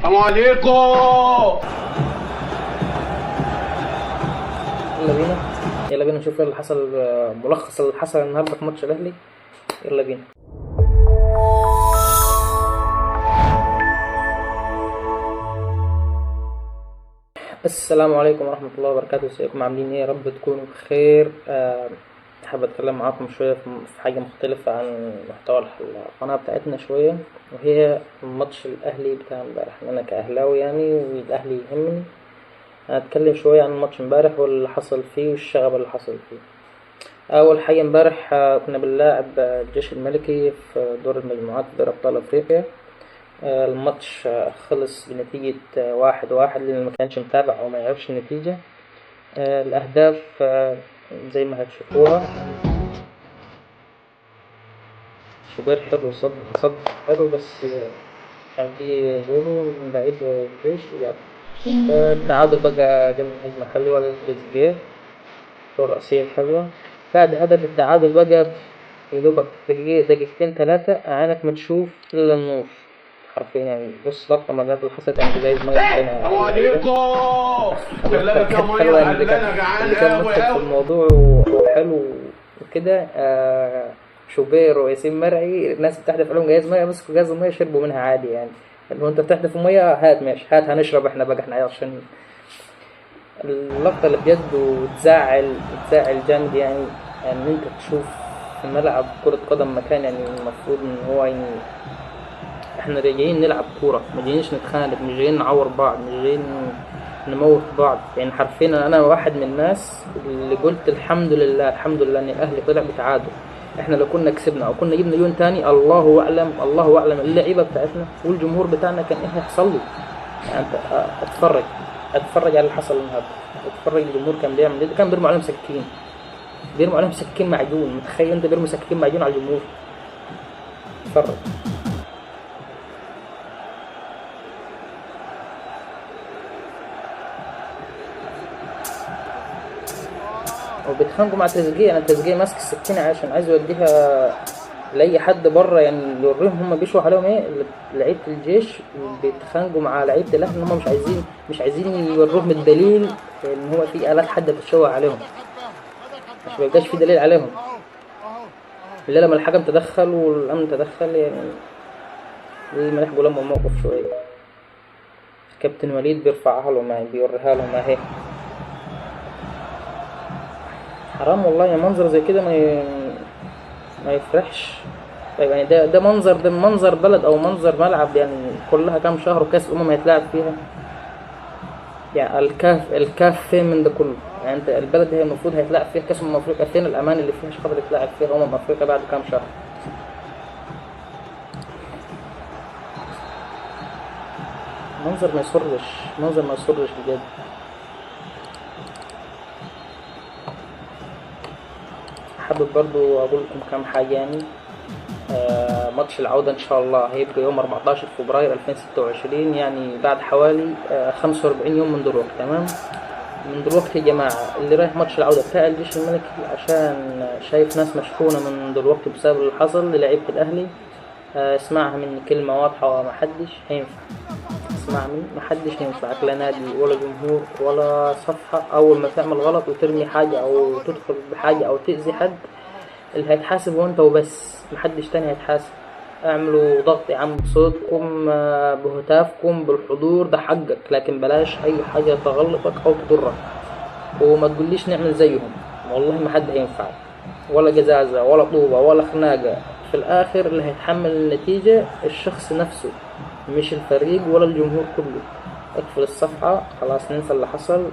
السلام عليكم. يلا بينا نشوف ايه اللي حصل، ملخص اللي حصل النهارده في ماتش الاهلي. يلا بينا. السلام عليكم ورحمة الله وبركاته. ازيكم عاملين ايه؟ يا رب تكونوا بخير. حابب اتكلم معاكم شوية في حاجة مختلفة عن محتوى القناة بتاعتنا شوية، وهي ماتش الاهلي بتاع امبارح. انا كاهلاوي يعني والاهلي يهمني، هنتكلم شوية عن الماتش امبارح واللي حصل فيه والشغب اللي حصل فيه. أول حاجة امبارح كنا بنلاعب الجيش الملكي في دور المجموعات في دوري أبطال أفريقيا. الماتش خلص بنتيجة 1-1 للي مكانش متابع أو ما يعرفش النتيجة. الأهداف زي ما هتشوفوها. شوبير حلو، صد حلو، بس كان في جولو من بعيد الجيش. التعادل بقى جنب هجمة حلوة لتريزيجيه، كرة رأسية حلوة. بعد هدف التعادل بقى يا دوبك دقيقتين 3 عينك ما تشوف إلا النور حرفيا. يعني بص لقطة ما اللي حصلت عند جايز مية السلام عليكم. غلابك يا ميه حلوة. اللي انا اللي كان جعان مضحك في قوي. الموضوع وحلو وكده، شوبير وياسين مرعي الناس بتحدف عليهم جايز مية، مسكوا جاز المية شربوا منها عادي. يعني لو انت بتحدف مية هات ماشي، هات هنشرب احنا بقى، احنا عشان اللقطة اللي بجد وتزعل جامد. يعني ان انت تشوف في ملعب كرة قدم مكان يعني المفروض ان هو يعني احنا جايين نلعب كورة، ما جايينش نتخانق، مش جايين نعور بعض، مش جايين نموت بعض. يعني حرفيا انا واحد من الناس اللي قلت الحمد لله ان الاهلي طلع بتعادل. احنا لو كنا كسبنا او كنا جبنا جون تاني الله اعلم اللعيبة بتاعتنا والجمهور بتاعنا كان ايه هيحصل له. يعني انت اتفرج على اللي حصل النهارده، اتفرج الجمهور كان بيعمل ايه. كان بيرموا عليهم سكاكين معجون. متخيل انت بيرموا سكاكين معجون على الجمهور؟ اتفرج. وبيتخانقوا مع تريزيجيه. انا تريزيجيه ماسك السكينه عشان عايز يوديها لاي حد بره، يعني يوريهم هم بيشوا عليهم ايه. لعيبه الجيش بيتخانقوا مع لعيبه الاهلي ان هم مش عايزين يوروهم الدليل ان هو في الات حد بتشوه عليهم، مش بيبقاش في دليل عليهم الا لما الحكم تدخل والامن تدخل. يعني لازم يحكوا لهم الموقف شويه. كابتن وليد بيرفعها لهم، يعني بيوريها لهم اهي. حرام والله، يعني منظر زي كده ما يفرحش. طيب يعني ده منظر بلد او منظر ملعب، يعني كلها كام شهر وكاس هيتلعب فيها. يعني الكاف فين من ده كله؟ يعني انت البلد هي المفروض هيتلعب فيها كاس افريقيا، فين الامان اللي فيها عشان خاطر يتلعب فيها افريقيا بعد كام شهر؟ منظر ما يسرش بجد. حابب برضو اقول لكم كام حاجه. يعني ماتش العودة إن شاء الله هيبقى يوم 14 فبراير 2026، يعني بعد حوالي 45 يوم من دلوقتي. تمام؟ من دلوقتي يا جماعة اللي رايح ماتش العودة بتاع الجيش الملكي، عشان شايف ناس مشحونة من دلوقتي بسبب اللي حصل للعيبة الأهلي، اسمعها مني كلمة واضحة، ومحدش هينفع. اسمع مني، محدش هينفعك، لا نادي ولا جمهور ولا صفحة. أول ما تعمل غلط وترمي حاجة أو تدخل بحاجة أو تأذي حد، اللي هيتحاسب هو انت وبس، محدش تاني هيتحاسب. اعملوا ضغط يا عم بصوتكم، بهتافكم، بالحضور، ده حقك، لكن بلاش اي حاجة تغلطك او تضرك. وما تقوليش نعمل زيهم، والله ما حد هينفعك، ولا جزازة ولا طوبة ولا خناقة. في الاخر اللي هيتحمل النتيجة الشخص نفسه، مش الفريق ولا الجمهور كله. اقفل الصفحة خلاص، ننسى اللي حصل.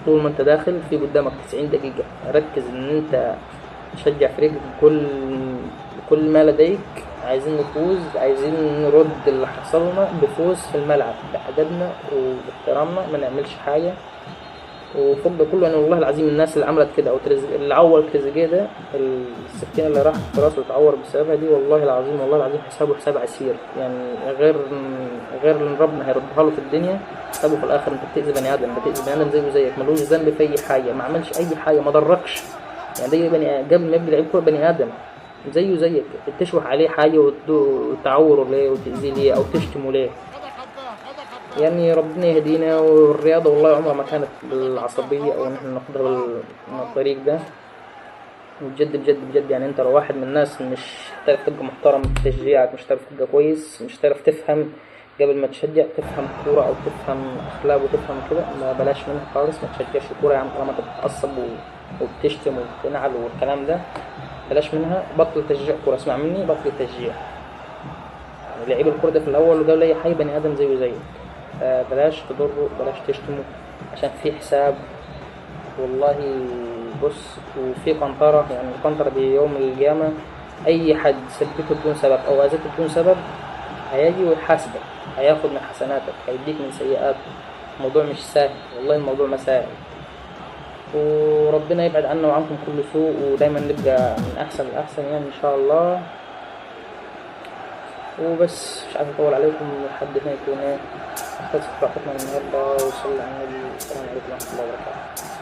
طول ما انت داخل في قدامك 90 دقيقة، ركز ان انت تشجع فريق بكل ما لديك. عايزين نفوز، عايزين نرد اللي حصلنا بفوز في الملعب بأدبنا وباحترامنا، ما نعملش حاجة. وفوق ده كله، يعني والله العظيم الناس اللي عملت كده او اللي عور تريزيجيه ده، السكينة اللي راحت في راسه وتعور بسببها دي، والله العظيم حسابه حساب عسير. يعني غير اللي ربنا هيردها له في الدنيا، حسابه في الاخر. انت بتأذي بني ادم زيه زيك، ملوش ذنب في اي حاجة، ما عملش اي حاجة، ما ضركش. يعني ده قبل ما يبقى لعيب كورة بني ادم زيه زيك، تشوح عليه حاجة وتعوره ليه وتأذيه ليه او تشتمه ليه؟ يعني ربنا يهدينا. والرياضة والله عمرها ما كانت بالعصبية أو إن إحنا ناخدها من الطريق ده. بجد بجد بجد يعني انت لو واحد من الناس مش هتعرف تبقى محترم في تشجيعك، مش هتعرف تبقى كويس، مش هتعرف تفهم قبل ما تشجع، تفهم كورة او تفهم اخلاق وتفهم كده، ما بلاش منها خالص. ما تشجعش كورة يا عم طالما انت بتتعصب وبتشتم وبتنعل والكلام ده، بلاش منها. بطل تشجيع كورة، اسمع مني، بطل تشجيع. يعني لعيب الكورة ده في الاول وقبل اي حاجة بني ادم زيه زيك. بلاش تضره، بلاش تشتمه، عشان في حساب والله. بص، وفي قنطرة، يعني القنطرة دي يوم القيامة أي حد سبته بدون سبب أو أذيته بدون سبب هيجي ويحاسبك، هياخد من حسناتك، هيديك من سيئاتك. الموضوع مش سهل والله، الموضوع ما سهل. وربنا يبعد عنا وعنكم كل سوء، ودايما نبقى من أحسن لأحسن يعني إن شاء الله. وبس مش عايز أطول عليكم لحد هنا يكون خلصت حلقتنا النهاردة. وصلى على النبي، السلام عليكم ورحمة الله وبركاته.